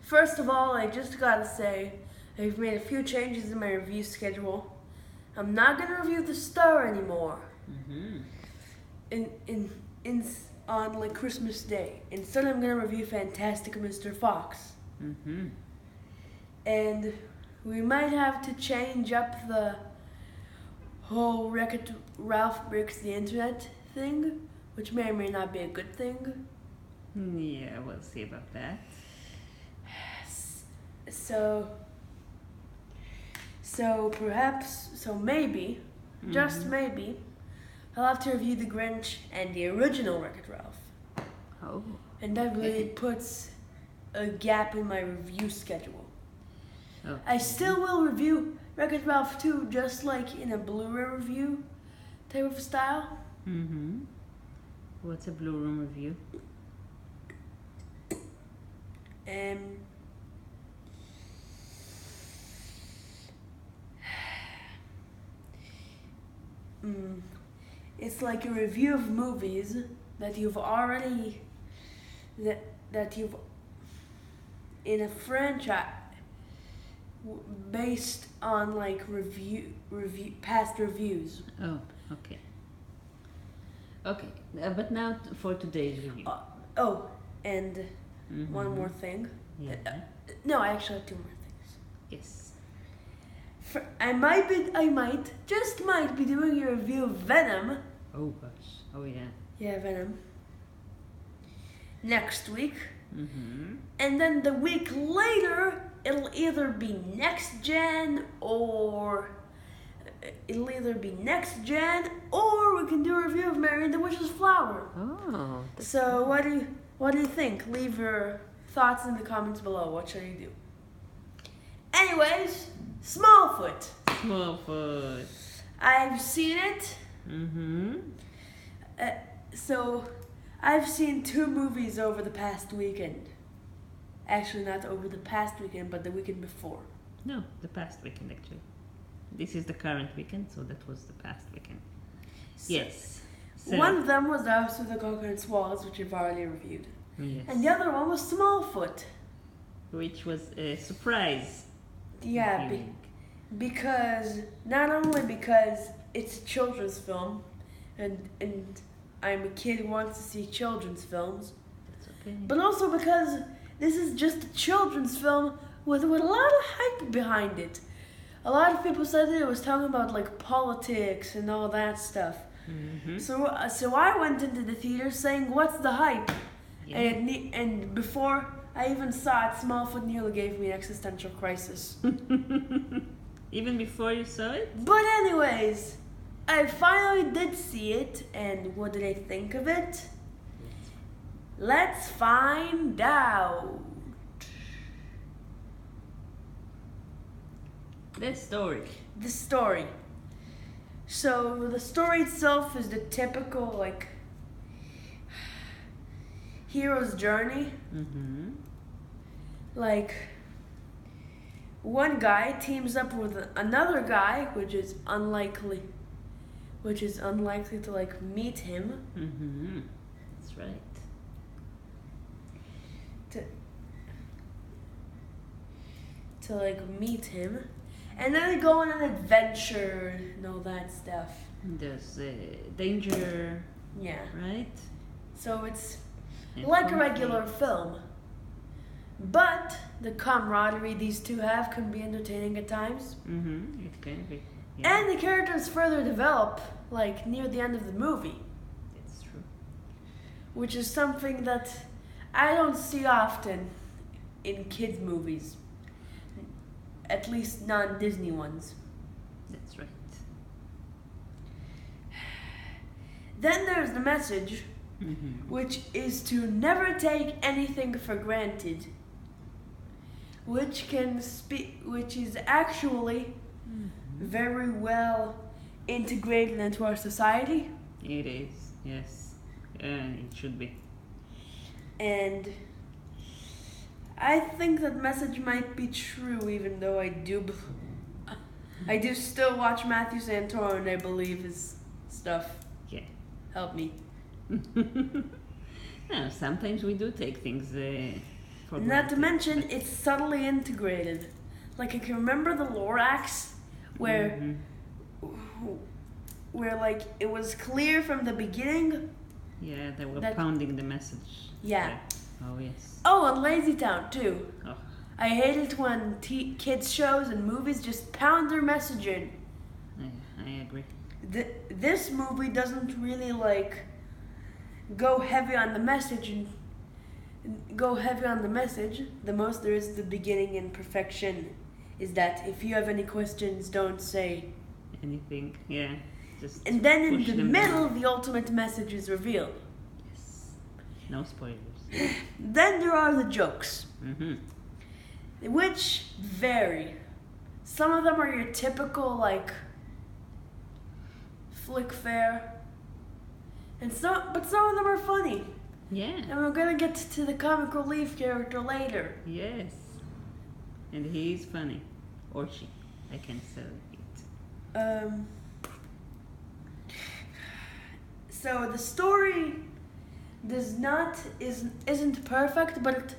First of all, I just gotta say, I've made a few changes in my review schedule. I'm not gonna review The Star anymore. Mm-hmm. In on like Christmas Day. Instead, I'm gonna review Fantastic Mr. Fox. Mm-hmm. And we might have to change up the whole Wreck-It Ralph Breaks the Internet thing, which may or may not be a good thing. Yeah, we'll see about that. So maybe, just maybe, I'll have to review The Grinch and the original Wreck-It Ralph. Oh. And that really puts a gap in my review schedule. Okay. I still will review Wreck-It Ralph 2 just like in a Blu-ray review type of style. Mm-hmm. What's a Blue Room review? It's like a review of movies that you've already that you've in a franchise based on like review past reviews. Oh, okay. Okay, but now for today's review. And one more thing. Yeah. No, I actually have two more things. Yes. I might, just might be doing a review of Venom. Oh gosh. Oh yeah. Yeah, Venom. Next week. Mm-hmm. And then the week later, it'll either be next gen or we can do a review of Mary and the Witch's Flower. Oh. So what do you think? Leave your thoughts in the comments below. What should you do? Anyways, Smallfoot. Smallfoot. I've seen it. Mm-hmm. So I've seen 2 movies over the past weekend. Actually, not over the past weekend, but the weekend before. No, the past weekend actually. This is the current weekend, so that was the past weekend. Yes. So, one of them was The House with the Coconut Walls, which I've already reviewed. yes. And the other one was Smallfoot. Which was a surprise. Yeah, because not only because it's a children's film, and I'm a kid who wants to see children's films, That's okay. but also because this is just a children's film with a lot of hype behind it. A lot of people said that it was talking about like politics and all that stuff. Mm-hmm. So I went into the theater saying, "What's the hype?" Yeah. And before I even saw it, Smallfoot nearly gave me an existential crisis. Even before you saw it? But anyways, I finally did see it, and what did I think of it? Let's find out. The story. The story. So the story itself is the typical like hero's journey. Mm-hmm. Like one guy teams up with another guy, which is unlikely to like meet him. Mm-hmm. That's right. To like meet him, and then they go on an adventure and all that stuff. There's danger, Yeah. right? So it's And like a conflict. regular film. But the camaraderie these two have can be entertaining at times. Mm-hmm. It can be. Yeah. And the characters further develop, like near the end of the movie, It's true. which is something that I don't see often in kids' movies. At least non-Disney ones. That's right. Then there's the message, Mm-hmm. which is to never take anything for granted, which is actually very well integrated into our society, It is, yes. It should be. and I think that message might be true, even though I do still watch Matthew Santoro and I believe his stuff. Yeah. Help me. No, sometimes we do take things for for Not to granted, mention, but- it's subtly integrated. Like, I can remember the Lorax, where, where like, it was clear from the beginning. Yeah, they were that- pounding the message. Yeah. there. Oh yes. Oh, and Lazy Town, too. Oh, I hate it when kids' shows and movies just pound their message in. I agree. This movie doesn't really, like, go heavy on the message and go heavy on the message. The most there is the beginning and perfection is that if you have any questions, don't say. Anything, yeah. Just And then in push the them middle, down. the ultimate message is revealed. Yes. No spoilers. Then there are the jokes, Mm-hmm. which vary. Some of them are your typical, like, flick fare. But some of them are funny. Yeah. And we're gonna get to the comic relief character later. Yes. And he is funny. Or she. I can say it. So the story isn't perfect, but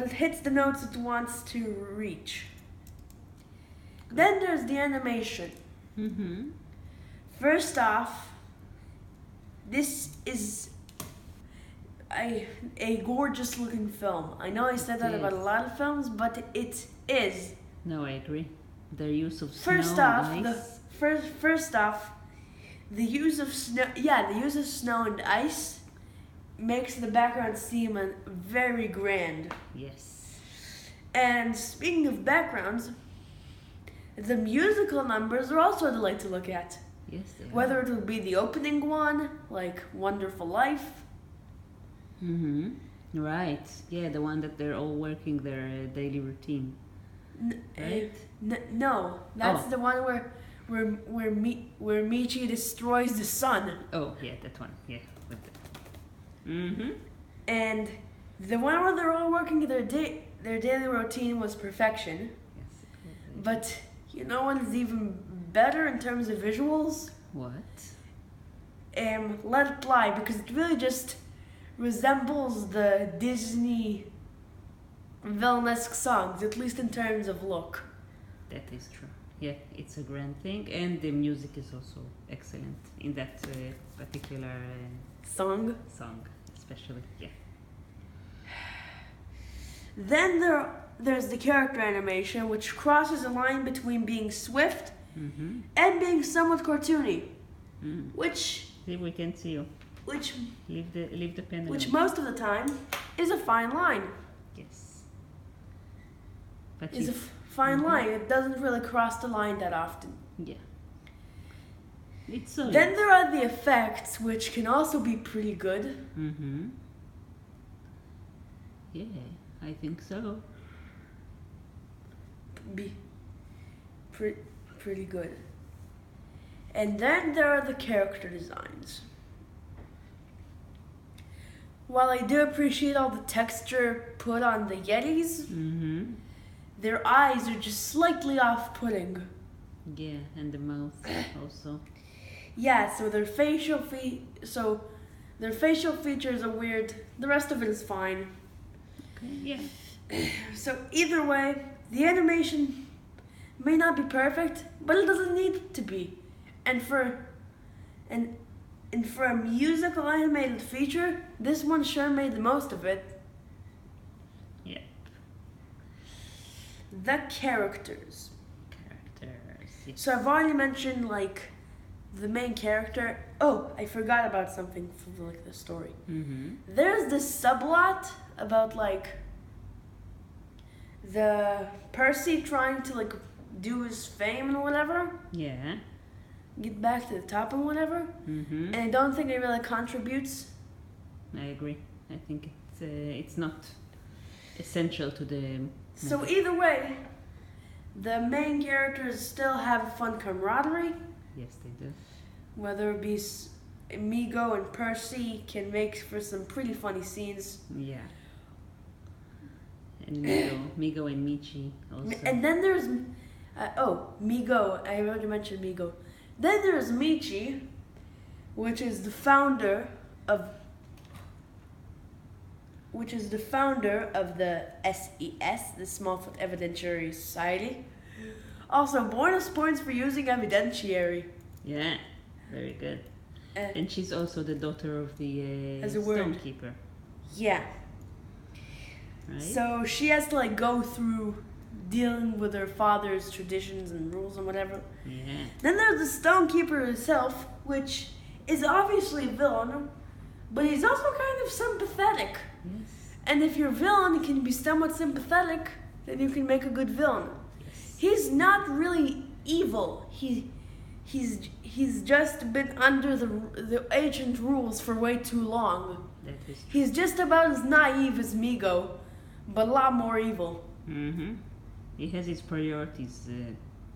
it hits the notes it wants to reach. Then there's the animation. Mm-hmm. First off, this is a gorgeous looking film. I know I said that about a lot of films, but it is. No, I agree. Their use of First snow off, and the ice. first off, the use of snow. Yeah, the use of snow and ice makes the background seem very grand. Yes. And speaking of backgrounds, the musical numbers are also a delight to look at. Yes, they are. Whether it will be the opening one, like Wonderful Life. Mm-hmm. Right. Yeah, the one that they're all working their daily routine. Right? No, that's Oh. the one where Michi destroys the sun. Oh, yeah, that one. Yeah. With the... Mm-hmm. And the one where they're all working their daily routine was Perfection. Yes. But you know what is even better in terms of visuals? What? Let It Fly, because it really just resembles the Disney villanesque songs, at least in terms of look. That is true. Yeah, it's a grand thing, and the music is also excellent in that particular Song. song, especially. Yeah. Then there's the character animation, which crosses a line between being swift Mm-hmm. and being somewhat cartoony, Mm. which See, we can see you. which Leave the pen which alone. most of the time is a fine line. Yes. But Is a you, fine Mhm. line. It doesn't really cross the line that often. yeah. It's so. Then there are the effects, which can also be pretty good. Mm-hmm. Yeah, I think so. Be pretty good. And then there are the character designs. While I do appreciate all the texture put on the Yetis, Mm-hmm. their eyes are just slightly off-putting. Yeah, and the mouth also. Yeah, so their facial features are weird. The rest of it is fine. Okay, yeah. So either way, the animation may not be perfect, but it doesn't need to be. And for a musical animated feature, this one sure made the most of it. Yeah. The characters. Characters. Yes. So I've already mentioned like the main character. Oh, I forgot about something from like the story. Mm-hmm. There's this subplot about like the Percy trying to like do his fame and whatever, Yeah. get back to the top and whatever. Mm-hmm. And I don't think it really contributes. I agree. I think it's not essential to the. So either way, the main characters still have fun camaraderie. Yes, they do. Whether it be Migo and Percy can make for some pretty funny scenes. Yeah. And Migo and Michi also. And then there's Migo. I already mentioned Migo. Then there's Michi, which is the founder of which is the founder of the SES, the Smallfoot Evidentiary Society. Also, bonus points for using evidentiary. Yeah, very good. Uh, And she's also the daughter of the As a word. stonekeeper, yeah. right? So she has to like go through dealing with her father's traditions and rules and whatever. Yeah. Then there's the Stonekeeper himself, which is obviously a villain, but he's also kind of sympathetic. Yes. And if your villain can be somewhat sympathetic, then you can make a good villain. Yes. He's not really evil. He's just been under the ancient rules for way too long. That is true. He's just about as naive as Migo, but a lot more evil. Mm-hmm. He has his priorities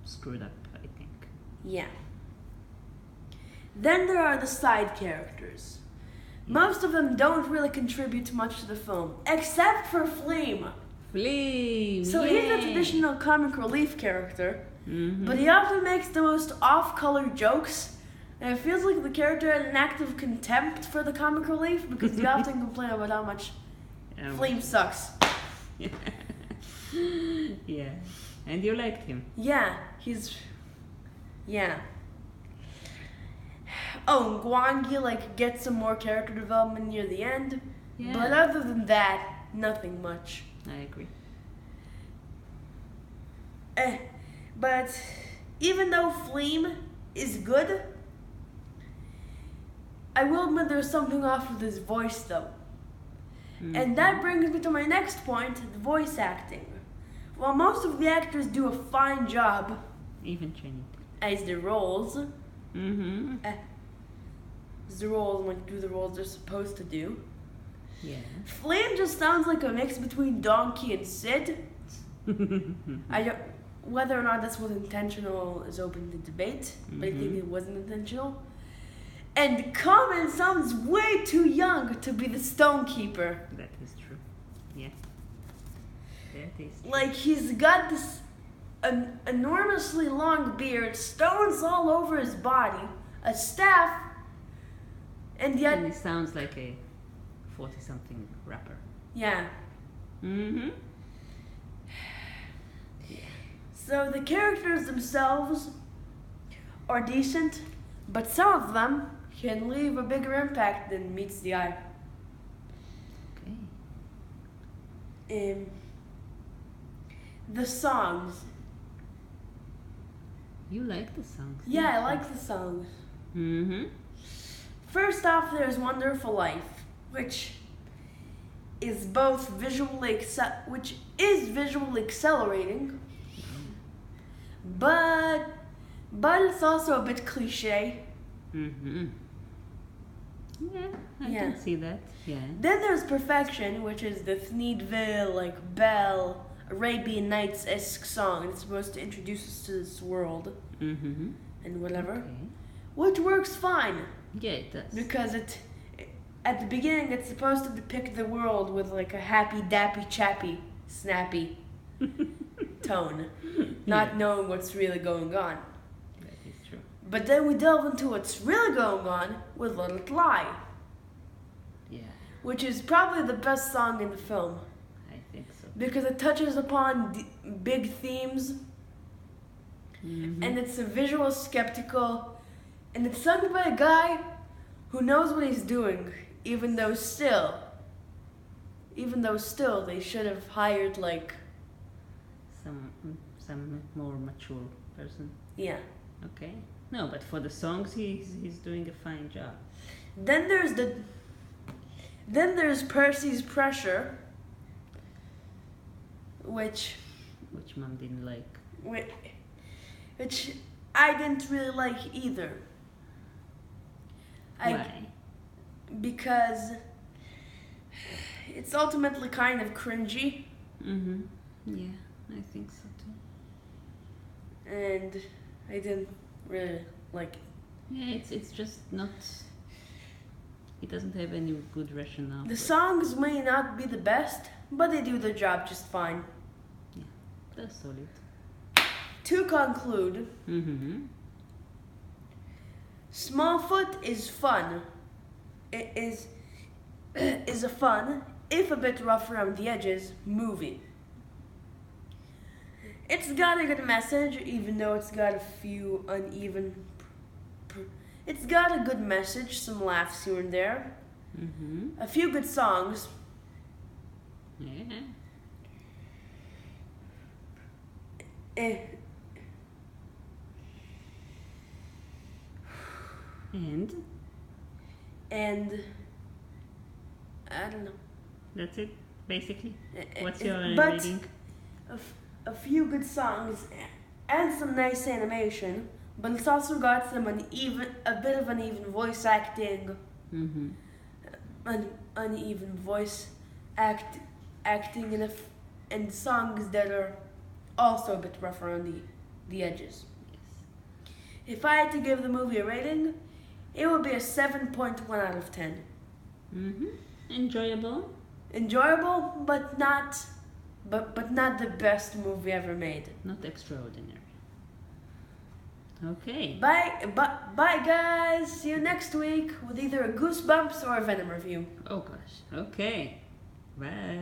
screwed up, I think. Yeah. Then there are the side characters. Most of them don't really contribute much to the film, except for Flame. Flame! So yeah. he's a traditional comic relief character, Mm-hmm. but he often makes the most off-color jokes, and it feels like the character had an act of contempt for the comic relief because he often complain about how much Flame sucks. Yeah. And you liked him. Yeah. Oh, and Gwangi like gets some more character development near the end, Yeah. but other than that, nothing much. I agree. But even though Flame is good, I will admit there's something off with his voice though. And that brings me to my next point, the voice acting. While most of the actors do a fine job Even Channing. as their roles, Mm-hmm. do the roles they're supposed to do, Yeah. Flame just sounds like a mix between Donkey and Sid. I don't, whether or not this was intentional is open to debate, but I think Mhm. it wasn't intentional. And Common sounds way too young to be the Stonekeeper. That is true. Yeah. That is true. Like he's got this an enormously long beard, stones all over his body, a staff, and yet, And he sounds like a 40-something rapper. yeah. Mm-hmm. So the characters themselves are decent, but some of them can leave a bigger impact than meets the eye. Okay. The songs. You like the songs? Yeah, I like the songs. Mm-hmm. First off, there's Wonderful Life, which is both visually accelerating, but it's also a bit cliche. Mm-hmm. Yeah, I Yeah. can see that. Yeah. Then there's Perfection, which is the Thneedville, like Belle, Arabian Nights-esque song. It's supposed to introduce us to this world Mm-hmm. and whatever, Okay. which works fine Yeah, it does. because at the beginning it's supposed to depict the world with like a happy, dappy, chappy, snappy tone, not knowing what's really going on. That is true. But then we delve into what's really going on with Let It Lie, Yeah, which is probably the best song in the film I think so. because it touches upon big themes Mm-hmm. and it's a visual skeptical, and it's sung by a guy who knows what he's doing, even though still they should have hired like, some more mature person. yeah. Okay. No, but for the songs, he's doing a fine job. Then there's Percy's Pressure, which Mom didn't like. which I didn't really like either. Why? Because it's ultimately kind of cringy, Mm-hmm. Yeah, I think so too. and I didn't really like it. Yeah, it's just not. It doesn't have any good rationale. The for it. songs may not be the best, but they do their job just fine. They're solid. To conclude, Mm-hmm. Smallfoot is fun. It is a fun if a bit rough around the edges, movie. It's got a good message, even though it's got a few uneven. It's got a good message, some laughs here and there, Mm-hmm. a few good songs. Yeah. Eh, And and I don't know. that's it, basically. Eh, What's eh, your but rating? a few good songs and some nice animation, but it's also got some a bit of uneven voice acting, Mm-hmm. uneven voice acting and songs that are also a bit rough around the edges. Yes. If I had to give the movie a rating, it would be a 7.1 out of 10. Mm-hmm. Enjoyable. Enjoyable, but not the best movie ever made. Not extraordinary. Okay. Bye guys. See you next week with either a Goosebumps or a Venom review. Oh gosh. Okay. Bye.